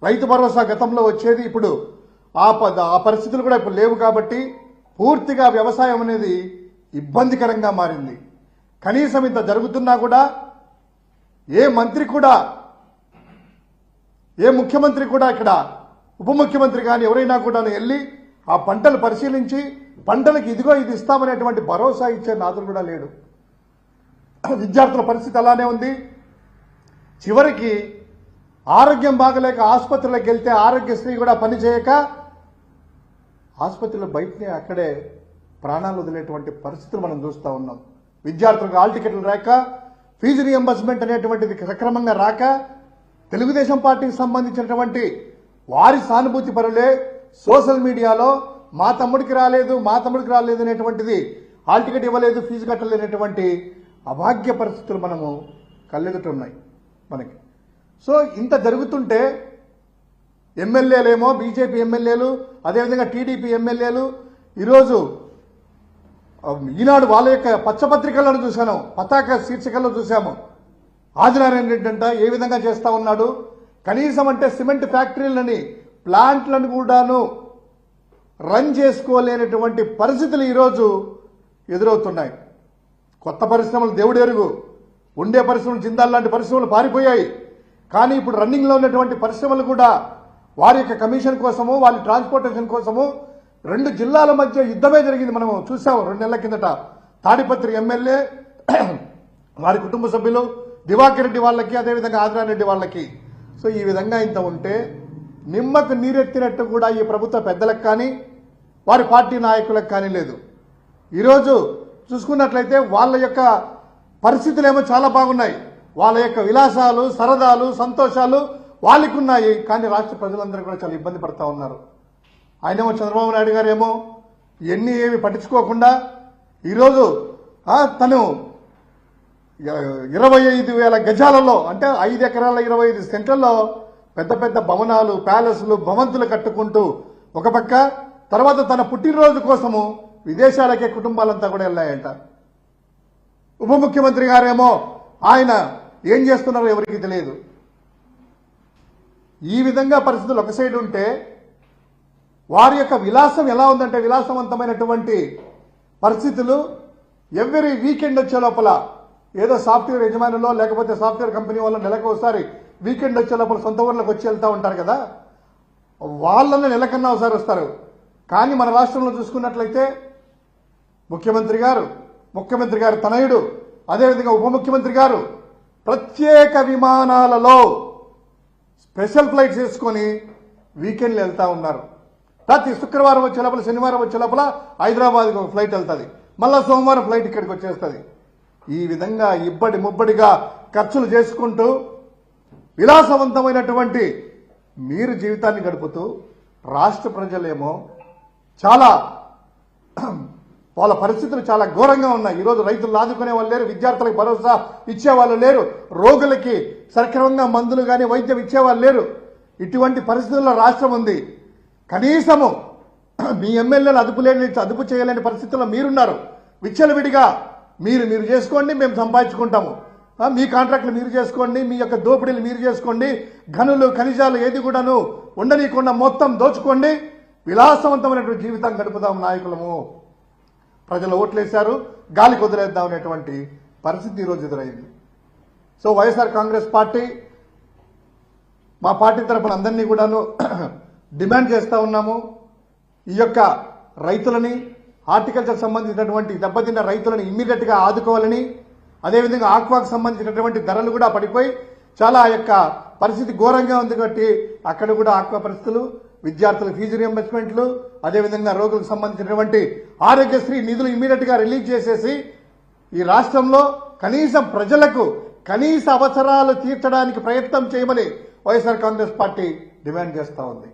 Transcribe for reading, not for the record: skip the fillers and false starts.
రైతు భరోసా గతంలో వచ్చేది, ఇప్పుడు ఆ పరిస్థితులు కూడా ఇప్పుడు లేవు. కాబట్టి పూర్తిగా వ్యవసాయం అనేది ఇబ్బందికరంగా మారింది. కనీసం ఇంత జరుగుతున్నా కూడా ఏ మంత్రి కూడా, ఏ ముఖ్యమంత్రి కూడా, ఇక్కడ ఉప ముఖ్యమంత్రి కానీ ఎవరైనా కూడా వెళ్ళి ఆ పంటలు పరిశీలించి పంటలకు ఇదిగో ఇది ఇస్తామనేటువంటి భరోసా ఇచ్చే నాదుడు కూడా లేడు. విద్యార్థుల పరిస్థితి అలానే ఉంది. చివరికి ఆరోగ్యం బాగలేక ఆసుపత్రులకు వెళ్తే ఆరోగ్యశ్రీ కూడా పనిచేయక ఆసుపత్రుల బయటనే అక్కడే ప్రాణాలు వదిలేటువంటి పరిస్థితులు మనం చూస్తూ ఉన్నాం. విద్యార్థులకు హాల్ టికెట్లు రాక, ఫీజు రియంబర్స్మెంట్ అనేటువంటిది సక్రమంగా రాక, తెలుగుదేశం పార్టీకి సంబంధించినటువంటి వారి సానుభూతి పరులే సోషల్ మీడియాలో మా తమ్ముడికి రాలేదు అనేటువంటిది, హాల్ టికెట్ ఇవ్వలేదు, ఫీజు కట్టలేనటువంటి అభాగ్య పరిస్థితులు మనము కళ్ళెదుటున్నాయి మనకి. సో ఇంత జరుగుతుంటే ఎమ్మెల్యేలేమో, బీజేపీ ఎమ్మెల్యేలు, అదేవిధంగా టీడీపీ ఎమ్మెల్యేలు ఈరోజు ఈనాడు వాళ్ళ యొక్క పచ్చపత్రికలను చూశాను, పతాక శీర్షికల్లో చూశాము. ఆదినారాయణ రెడ్డి అంట ఏ విధంగా చేస్తా ఉన్నాడు. కనీసం అంటే సిమెంట్ ఫ్యాక్టరీలని, ప్లాంట్లను కూడాను రన్ చేసుకోలేనటువంటి పరిస్థితులు ఈరోజు ఎదురవుతున్నాయి. కొత్త పరిశ్రమలు దేవుడు ఎరుగు, ఉండే పరిశ్రమలు జిందాల్ లాంటి పరిశ్రమలు పారిపోయాయి. కానీ ఇప్పుడు రన్నింగ్లో ఉన్నటువంటి పరిశ్రమలు కూడా వారి యొక్క కమిషన్ కోసము, వాళ్ళ ట్రాన్స్పోర్టేషన్ కోసము 2 జిల్లాల మధ్య యుద్ధమే జరిగింది. మనం చూసాము 2 నెలల కిందట. తాడిపత్రి ఎమ్మెల్యే, వారి కుటుంబ సభ్యులు, దివాకర్ రెడ్డి వాళ్ళకి, అదేవిధంగా ఆదినారాయణ రెడ్డి వాళ్ళకి. సో ఈ విధంగా ఇంత ఉంటే నిమ్మకు నీరెత్తినట్టు కూడా ఈ ప్రభుత్వ పెద్దలకు కానీ వారి పార్టీ నాయకులకు కానీ లేదు. ఈరోజు చూసుకున్నట్లయితే వాళ్ళ యొక్క పరిస్థితులేమో చాలా బాగున్నాయి. వాళ్ళ యొక్క విలాసాలు, సరదాలు, సంతోషాలు వాళ్ళకు ఉన్నాయి. కానీ రాష్ట్ర ప్రజలందరూ కూడా చాలా ఇబ్బంది పడతా ఉన్నారు. ఆయనేమో చంద్రబాబు నాయుడు గారు ఏమో ఇవన్నీ ఏమి పట్టించుకోకుండా ఈరోజు తను 25,000 గజాలలో, అంటే 5 ఎకరాల 25 సెంట్లలో పెద్ద పెద్ద భవనాలు, ప్యాలెస్లు, భవంతులు కట్టుకుంటూ ఒక పక్క, తర్వాత తన పుట్టినరోజు కోసము విదేశాలకే కుటుంబాలంతా కూడా వెళ్ళాయంట. ఉప ముఖ్యమంత్రి గారేమో ఆయన ఏం చేస్తున్నారో ఎవరికి తెలియదు. ఈ విధంగా పరిస్థితులు ఒక సైడ్ ఉంటే వారి యొక్క విలాసం ఎలా ఉందంటే, విలాసవంతమైనటువంటి పరిస్థితులు ఎవ్రీ వీకెండ్ వచ్చే లోపల ఏదో సాఫ్ట్వేర్ యజమానులో లేకపోతే సాఫ్ట్వేర్ కంపెనీ వల్ల నెలకు ఒకసారి వీకెండ్ వచ్చే లోపల సొంత ఊర్లకు వచ్చి వెళ్తూ ఉంటారు కదా, వాళ్ళని నెలకన్నా ఒకసారి వస్తారు. కానీ మన రాష్ట్రంలో చూసుకున్నట్లయితే ముఖ్యమంత్రి గారు తనయుడు, అదేవిధంగా ఉప ముఖ్యమంత్రి గారు ప్రత్యేక విమానాలలో స్పెషల్ ఫ్లైట్స్ వేసుకొని వీకెండ్లు వెళ్తా ఉన్నారు. ప్రతి శుక్రవారం వచ్చే లోపల, శనివారం వచ్చే లోపల హైదరాబాద్కి ఒక ఫ్లైట్ వెళ్తుంది, మళ్ళా సోమవారం ఫ్లైట్ ఇక్కడికి వచ్చేస్తుంది. ఈ విధంగా ఇబ్బడి ముబ్బడిగా ఖర్చులు చేసుకుంటూ విలాసవంతమైనటువంటి మీరు జీవితాన్ని గడుపుతూ రాష్ట్ర ప్రజలేమో చాలా వాళ్ళ పరిస్థితులు చాలా ఘోరంగా ఉన్నాయి. ఈరోజు రైతులు ఆదుకునే వాళ్ళు లేరు, విద్యార్థులకు భరోసా ఇచ్చేవాళ్ళు లేరు, రోగులకి సక్రమంగా మందులు కానీ వైద్యం ఇచ్చేవాళ్ళు లేరు. ఇటువంటి పరిస్థితుల్లో రాష్ట్రం ఉంది. కనీసము మీ ఎమ్మెల్యేలు అదుపు చేయలేని పరిస్థితుల్లో మీరున్నారు. విచ్చలవిడిగా మీరు చేసుకోండి, మేము సంపాదించుకుంటాము, మీ కాంట్రాక్టులు మీరు చేసుకోండి, మీ యొక్క దోపిడీలు మీరు చేసుకోండి, గనులు ఖనిజాలు ఏది కూడాను ఉండనీయకుండా మొత్తం దోచుకోండి, విలాసవంతమైనటువంటి జీవితం గడుపుదాం నాయకులము. ప్రజలు ఓట్లేశారు, గాలికి వదిలేద్దాం అనేటువంటి పరిస్థితి ఈరోజు ఎదురైంది. సో వైఎస్ఆర్ కాంగ్రెస్ పార్టీ, మా పార్టీ తరఫున అందరినీ కూడాను డిమాండ్ చేస్తూ ఉన్నాము. ఈ యొక్క రైతులని, హార్టికల్చర్ సంబంధించినటువంటి దెబ్బతిన్న రైతులను ఇమ్మీడియట్ గా ఆదుకోవాలని, అదేవిధంగా ఆక్వాకు సంబంధించినటువంటి ధరలు కూడా పడిపోయి చాలా యొక్క పరిస్థితి ఘోరంగా ఉంది. కాబట్టి అక్కడ కూడా ఆక్వా పరిస్థితులు, విద్యార్థుల ఫీజు రియంబర్స్మెంట్లు, అదేవిధంగా రోగులకు సంబంధించినటువంటి ఆరోగ్యశ్రీ నిధులు ఇమ్మీడియట్ గా రిలీజ్ చేసేసి ఈ రాష్ట్రంలో కనీసం ప్రజలకు కనీస అవసరాలు తీర్చడానికి ప్రయత్నం చేయమని వైఎస్ఆర్ కాంగ్రెస్ పార్టీ డిమాండ్ చేస్తా ఉంది.